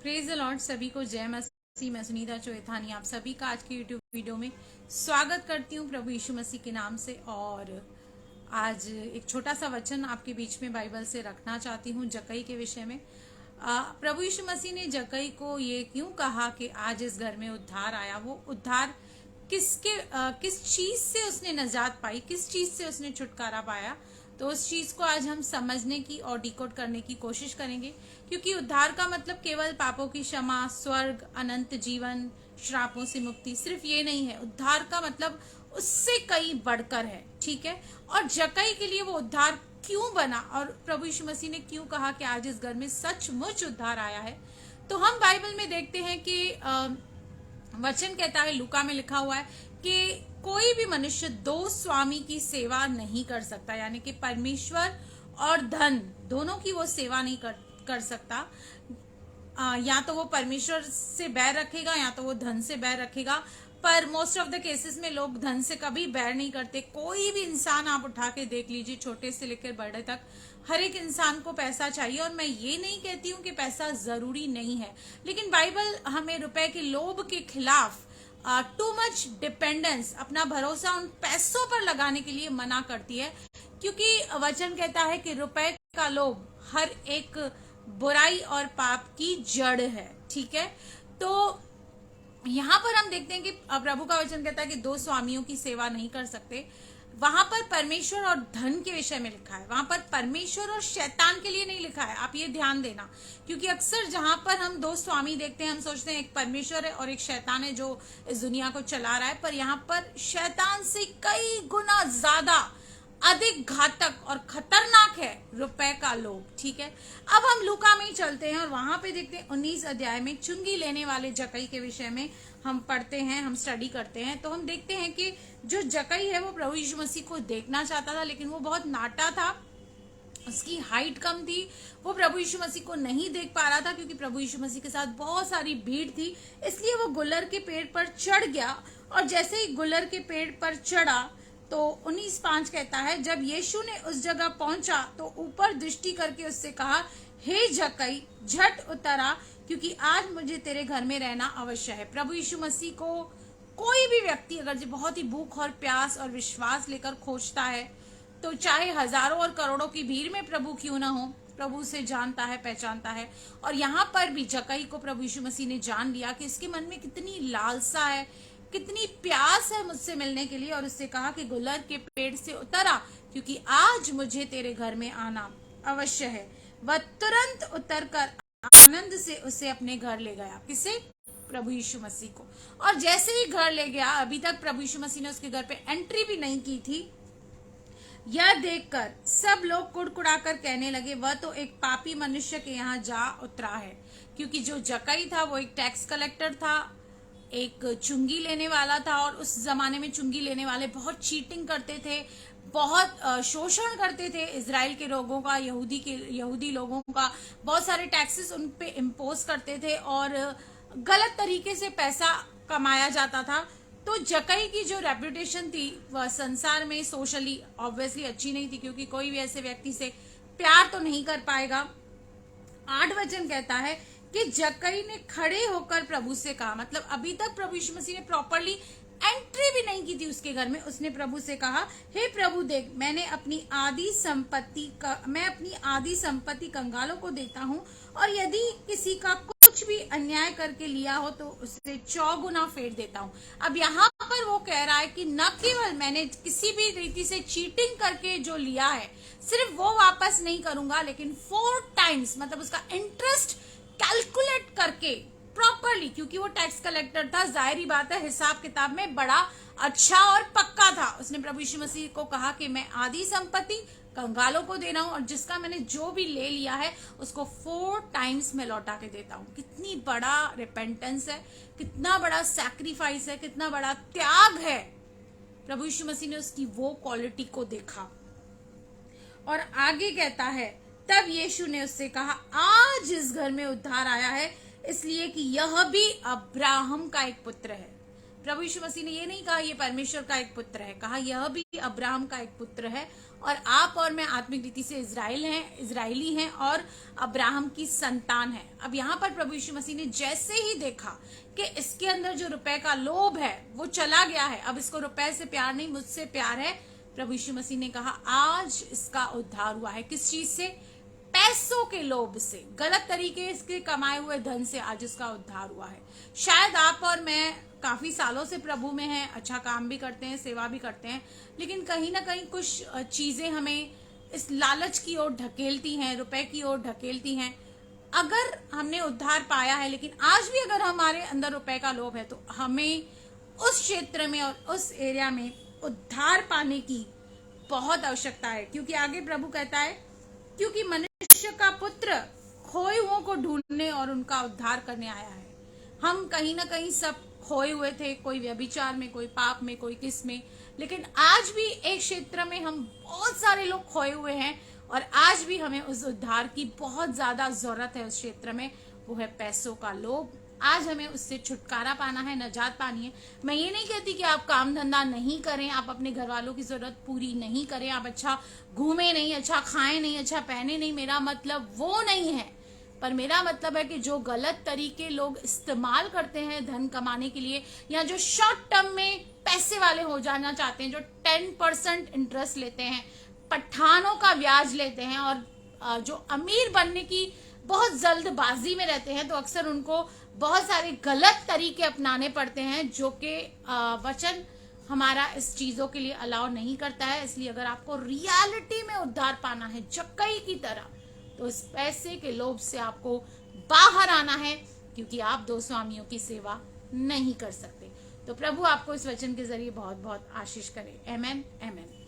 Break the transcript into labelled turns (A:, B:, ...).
A: Praise the Lord. सभी को जय मसीह। मैं सुनीता चोएथानी आप सभी का आज की यूट्यूब वीडियो में स्वागत करती हूँ प्रभु यीशु मसीह के नाम से। और आज एक छोटा सा वचन आपके बीच में बाइबल से रखना चाहती हूँ जक्कई के विषय में। प्रभु यीशु मसीह ने जक्कई को ये क्यों कहा कि आज इस घर में उद्धार आया। वो उद्धार किस चीज से उसने नजात पाई, किस चीज से उसने छुटकारा पाया, तो उस चीज को आज हम समझने की और डिकोड करने की कोशिश करेंगे। क्योंकि उद्धार का मतलब केवल पापों की क्षमा, स्वर्ग, अनंत जीवन, श्रापों से मुक्ति, सिर्फ ये नहीं है। उद्धार का मतलब उससे कई बढ़कर है, ठीक है। और जक्कई के लिए वो उद्धार क्यों बना और प्रभु यीशु मसीह ने क्यों कहा कि आज इस घर में सचमुच उद्धार आया है, तो हम बाइबल में देखते हैं कि वचन कहता है, लूका में लिखा हुआ है कि कोई भी मनुष्य दो स्वामी की सेवा नहीं कर सकता। यानी कि परमेश्वर और धन दोनों की वो सेवा नहीं कर सकता। या तो वो परमेश्वर से बैर रखेगा या तो वो धन से बैर रखेगा। पर मोस्ट ऑफ द केसेस में लोग धन से कभी बैर नहीं करते। कोई भी इंसान आप उठा के देख लीजिए, छोटे से लेकर बड़े तक, हर एक इंसान को पैसा चाहिए। और मैं ये नहीं कहती हूँ कि पैसा जरूरी नहीं है, लेकिन बाइबल हमें रुपए के लोभ के खिलाफ टू मच डिपेंडेंस, अपना भरोसा उन पैसों पर लगाने के लिए मना करती है। क्योंकि वचन कहता है कि रुपए का लोभ हर एक बुराई और पाप की जड़ है, ठीक है। तो यहाँ पर हम देखते हैं कि प्रभु का वचन कहता है कि दो स्वामियों की सेवा नहीं कर सकते। वहां पर परमेश्वर और धन के विषय में लिखा है, वहां पर परमेश्वर और शैतान के लिए नहीं लिखा है। आप ये ध्यान देना, क्योंकि अक्सर जहां पर हम दो स्वामी देखते हैं, हम सोचते हैं एक परमेश्वर है और एक शैतान है जो इस दुनिया को चला रहा है। पर यहाँ पर शैतान से कई गुना ज्यादा अधिक घातक और खतरनाक है रुपए का लोभ, ठीक है। अब हम लूका में ही चलते हैं और वहां पे देखते हैं 19 अध्याय में चुंगी लेने वाले जक्कई के विषय में हम पढ़ते हैं, हम स्टडी करते हैं। तो हम देखते हैं कि जो जक्कई है वो प्रभु यीशु मसीह को देखना चाहता था, लेकिन वो बहुत नाटा था, उसकी हाइट कम थी, वो प्रभु यीशु मसीह को नहीं देख पा रहा था क्योंकि प्रभु यीशु मसीह के साथ बहुत सारी भीड़ थी। इसलिए वो गुलर के पेड़ पर चढ़ गया और जैसे ही गुलर के पेड़ पर चढ़ा तो 19:5 कहता है, जब यीशु ने उस जगह पहुंचा तो ऊपर दृष्टि करके उससे कहा, हे जक्कई, झट उतरा, क्योंकि आज मुझे तेरे घर में रहना अवश्य है। प्रभु यीशु मसीह को कोई भी व्यक्ति अगर जो बहुत ही भूख और प्यास और विश्वास लेकर खोजता है, तो चाहे हजारों और करोड़ों की भीड़ में प्रभु क्यों ना हो, प्रभु उसे जानता है, पहचानता है। और यहाँ पर भी जक्कई को प्रभु यीशु मसीह ने जान लिया कि इसके मन में कितनी लालसा है, कितनी प्यास है मुझसे मिलने के लिए। और उससे कहा कि गुलर के पेड़ से उतरा, क्योंकि आज मुझे तेरे घर में आना अवश्य है। वह तुरंत उतरकर आनंद से उसे अपने घर ले गया। किसे? प्रभु यीशु मसीह को। और जैसे ही घर ले गया, अभी तक प्रभु यीशु मसीह ने उसके घर पे एंट्री भी नहीं की थी, यह देखकर सब लोग कुड़कुड़ाकर कहने लगे, वह तो एक पापी मनुष्य के यहाँ जा उतरा है। क्योंकि जो जक्कई था वो एक टैक्स कलेक्टर था, एक चुंगी लेने वाला था। और उस जमाने में चुंगी लेने वाले बहुत चीटिंग करते थे, बहुत शोषण करते थे इजराइल के लोगों का, यहूदी लोगों का। बहुत सारे टैक्सेस उन पे इम्पोज करते थे और गलत तरीके से पैसा कमाया जाता था। तो जक्कई की जो रेपुटेशन थी वह संसार में सोशली ऑब्वियसली अच्छी नहीं थी, क्योंकि कोई भी ऐसे व्यक्ति से प्यार तो नहीं कर पाएगा। 8 वचन कहता है कि जक्कई ने खड़े होकर प्रभु से कहा, मतलब अभी तक प्रभु यीशु मसीह ने प्रॉपरली एंट्री भी नहीं की थी उसके घर में। उसने प्रभु से कहा, हे प्रभु, देख, मैं अपनी आधी संपत्ति कंगालों को देता हूँ, और यदि किसी का कुछ भी अन्याय करके लिया हो तो उससे 4 गुना फेर देता हूँ। अब यहाँ पर वो कह रहा है कि न केवल मैंने किसी भी रीति से चीटिंग करके जो लिया है सिर्फ वो वापस नहीं करूंगा, लेकिन 4 टाइम्स, मतलब उसका इंटरेस्ट कैलकुलेट करके प्रॉपरली, क्योंकि वो टैक्स कलेक्टर था, जाहिर बात है हिसाब किताब में बड़ा अच्छा और पक्का था। उसने प्रभु यीशु मसीह को कहा कि मैं आधी संपत्ति कंगालों को दे रहा हूं और जिसका मैंने जो भी ले लिया है उसको 4 टाइम्स में लौटा के देता हूं। कितनी बड़ा रिपेंटेंस है, कितना बड़ा सैक्रिफाइस है, कितना बड़ा त्याग है। प्रभु यीशु मसीह ने उसकी वो क्वालिटी को देखा। और आगे कहता है, तब यीशु ने उससे कहा, आज इस घर में उद्धार आया है, इसलिए कि यह भी अब्राहम का एक पुत्र है। प्रभु यीशु मसीह ने ये नहीं कहा ये परमेश्वर का एक पुत्र है, कहा यह भी अब्राहम का एक पुत्र है। और आप और मैं आत्मिक रीति से इजरायली हैं और अब्राहम की संतान है। अब यहाँ पर प्रभु यीशु मसीह ने जैसे ही देखा कि इसके अंदर जो रुपए का लोभ है वो चला गया है, अब इसको रुपए से प्यार नहीं मुझसे प्यार है, प्रभु यीशु मसीह ने कहा आज इसका उद्धार हुआ है। किस चीज से? पैसों के लोभ से, गलत तरीके से कमाए हुए धन से आज इसका उद्धार हुआ है। शायद आप और मैं काफी सालों से प्रभु में हैं, अच्छा काम भी करते हैं, सेवा भी करते हैं, लेकिन कहीं ना कहीं कुछ चीजें हमें इस लालच की ओर ढकेलती हैं, रुपए की ओर ढकेलती हैं। अगर हमने उद्धार पाया है लेकिन आज भी अगर हमारे अंदर रुपए का लोभ है तो हमें उस क्षेत्र में और उस एरिया में उद्धार पाने की बहुत आवश्यकता है। क्योंकि आगे प्रभु कहता है, क्योंकि मनुष्य का पुत्र खोए हुओं को ढूंढने और उनका उद्धार करने आया है। हम कहीं ना कहीं सब खोए हुए थे, कोई व्यभिचार में, कोई पाप में, कोई किस में, लेकिन आज भी एक क्षेत्र में हम बहुत सारे लोग खोए हुए हैं और आज भी हमें उस उद्धार की बहुत ज्यादा जरूरत है। उस क्षेत्र में वो है पैसों का लोभ। आज हमें उससे छुटकारा पाना है, नजात पानी है। मैं ये नहीं कहती कि आप काम धंधा नहीं करें, आप अपने घर वालों की जरूरत पूरी नहीं करें, आप अच्छा घूमे नहीं, अच्छा खाएं नहीं, अच्छा पहने नहीं, मेरा मतलब वो नहीं है। पर मेरा मतलब है कि जो गलत तरीके लोग इस्तेमाल करते हैं धन कमाने के लिए, या जो शॉर्ट टर्म में पैसे वाले हो जाना चाहते हैं, जो 10% इंटरेस्ट लेते हैं, पठानों का ब्याज लेते हैं और जो अमीर बनने की बहुत जल्दबाजी में रहते हैं, तो अक्सर उनको बहुत सारे गलत तरीके अपनाने पड़ते हैं जो कि वचन हमारा इस चीजों के लिए अलाउ नहीं करता है। इसलिए अगर आपको रियलिटी में उद्धार पाना है जक्कई की तरह, तो इस पैसे के लोभ से आपको बाहर आना है, क्योंकि आप दो स्वामियों की सेवा नहीं कर सकते। तो प्रभु आपको इस वचन के जरिए बहुत बहुत आशीष करे। आमेन, आमेन।